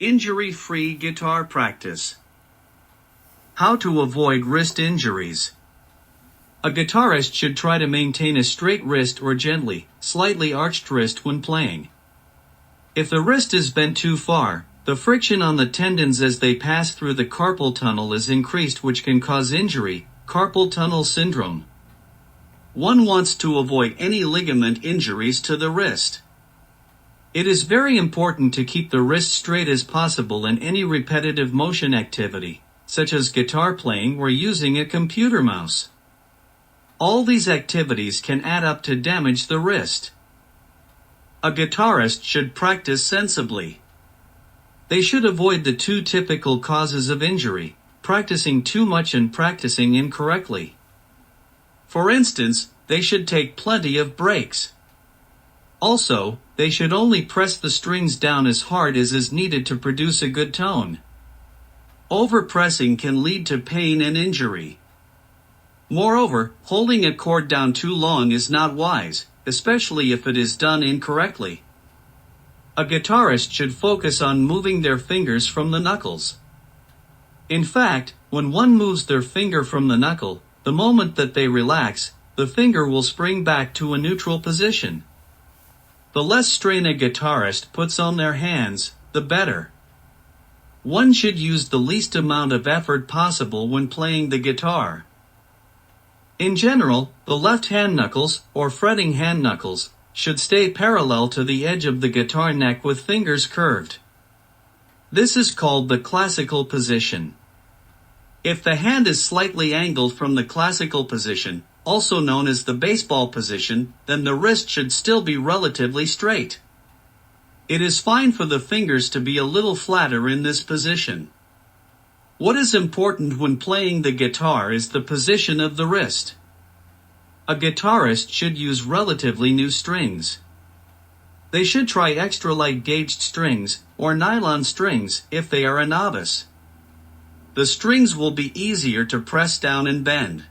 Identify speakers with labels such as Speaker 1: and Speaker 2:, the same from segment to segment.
Speaker 1: Injury-free guitar practice. How to avoid wrist injuries. A guitarist should try to maintain a straight wrist or gently, slightly arched wrist when playing. If the wrist is bent too far, the friction on the tendons as they pass through the carpal tunnel is increased, which can cause injury, carpal tunnel syndrome. One wants to avoid any ligament injuries to the wrist. It is very important to keep the wrist straight as possible in any repetitive motion activity, such as guitar playing or using a computer mouse. All these activities can add up to damage the wrist. A guitarist should practice sensibly. They should avoid the two typical causes of injury, practicing too much and practicing incorrectly. For instance, they should take plenty of breaks. Also, they should only press the strings down as hard as is needed to produce a good tone. Overpressing can lead to pain and injury. Moreover, holding a chord down too long is not wise, especially if it is done incorrectly. A guitarist should focus on moving their fingers from the knuckles. In fact, when one moves their finger from the knuckle, the moment that they relax, the finger will spring back to a neutral position. The less strain a guitarist puts on their hands, the better. One should use the least amount of effort possible when playing the guitar. In general, the left hand knuckles, or fretting hand knuckles, should stay parallel to the edge of the guitar neck with fingers curved. This is called the classical position. If the hand is slightly angled from the classical position, also known as the baseball position, then the wrist should still be relatively straight. It is fine for the fingers to be a little flatter in this position. What is important when playing the guitar is the position of the wrist. A guitarist should use relatively new strings. They should try extra light gauged strings, or nylon strings, if they are a novice. The strings will be easier to press down and bend.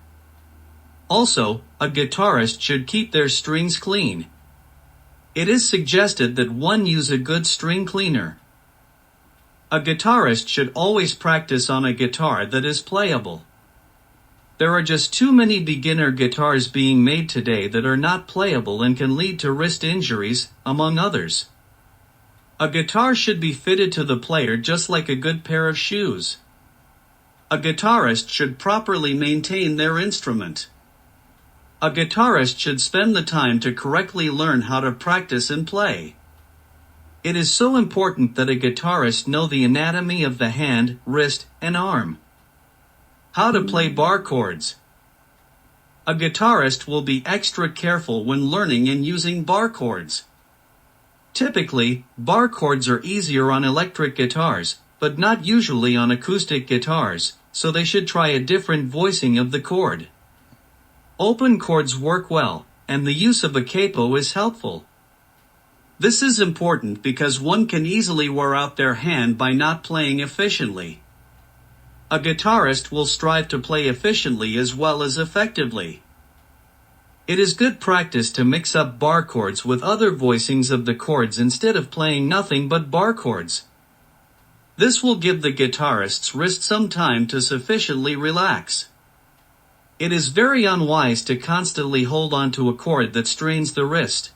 Speaker 1: Also, a guitarist should keep their strings clean. It is suggested that one use a good string cleaner. A guitarist should always practice on a guitar that is playable. There are just too many beginner guitars being made today that are not playable and can lead to wrist injuries, among others. A guitar should be fitted to the player just like a good pair of shoes. A guitarist should properly maintain their instrument. A guitarist should spend the time to correctly learn how to practice and play. It is so important that a guitarist know the anatomy of the hand, wrist, and arm. How to play bar chords. A guitarist will be extra careful when learning and using bar chords. Typically, bar chords are easier on electric guitars, but not usually on acoustic guitars, so they should try a different voicing of the chord. Open chords work well, and the use of a capo is helpful. This is important because one can easily wear out their hand by not playing efficiently. A guitarist will strive to play efficiently as well as effectively. It is good practice to mix up bar chords with other voicings of the chords instead of playing nothing but bar chords. This will give the guitarist's wrist some time to sufficiently relax. It is very unwise to constantly hold on to a chord that strains the wrist.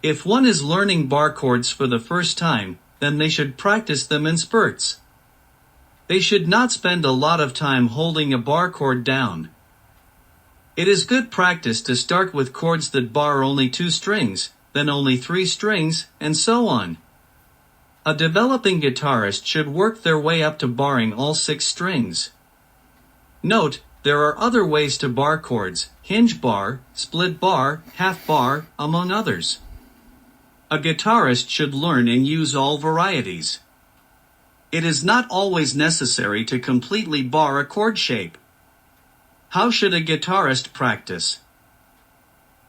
Speaker 1: If one is learning bar chords for the first time, then they should practice them in spurts. They should not spend a lot of time holding a bar chord down. It is good practice to start with chords that bar only 2 strings, then only 3 strings, and so on. A developing guitarist should work their way up to barring all 6 strings. Note, there are other ways to bar chords: hinge bar, split bar, half bar, among others. A guitarist should learn and use all varieties. It is not always necessary to completely bar a chord shape. How should a guitarist practice?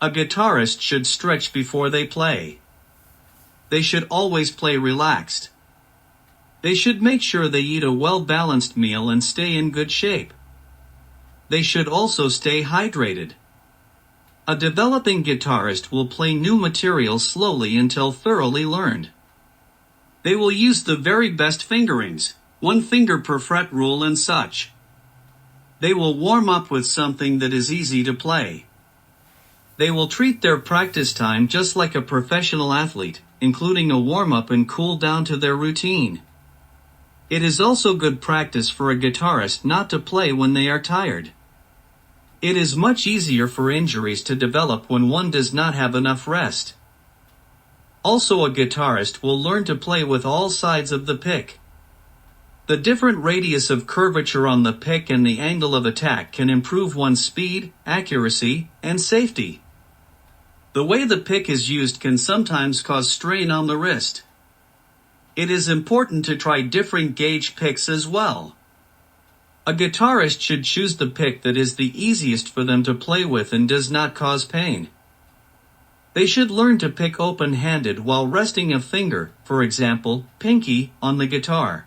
Speaker 1: A guitarist should stretch before they play. They should always play relaxed. They should make sure they eat a well-balanced meal and stay in good shape. They should also stay hydrated. A developing guitarist will play new material slowly until thoroughly learned. They will use the very best fingerings, 1 finger per fret rule and such. They will warm up with something that is easy to play. They will treat their practice time just like a professional athlete, including a warm-up and cool down to their routine. It is also good practice for a guitarist not to play when they are tired. It is much easier for injuries to develop when one does not have enough rest. Also, a guitarist will learn to play with all sides of the pick. The different radius of curvature on the pick and the angle of attack can improve one's speed, accuracy, and safety. The way the pick is used can sometimes cause strain on the wrist. It is important to try different gauge picks as well. A guitarist should choose the pick that is the easiest for them to play with and does not cause pain. They should learn to pick open-handed while resting a finger, for example, pinky, on the guitar.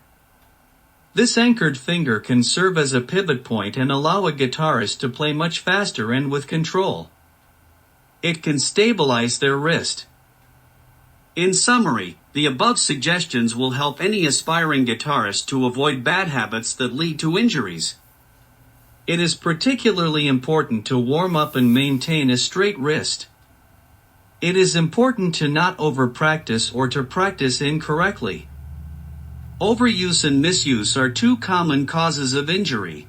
Speaker 1: This anchored finger can serve as a pivot point and allow a guitarist to play much faster and with control. It can stabilize their wrist. In summary, the above suggestions will help any aspiring guitarist to avoid bad habits that lead to injuries. It is particularly important to warm up and maintain a straight wrist. It is important to not over-practice or to practice incorrectly. Overuse and misuse are 2 common causes of injury.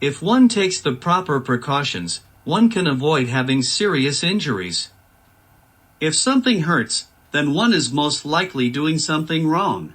Speaker 1: If one takes the proper precautions, one can avoid having serious injuries. If something hurts, then one is most likely doing something wrong.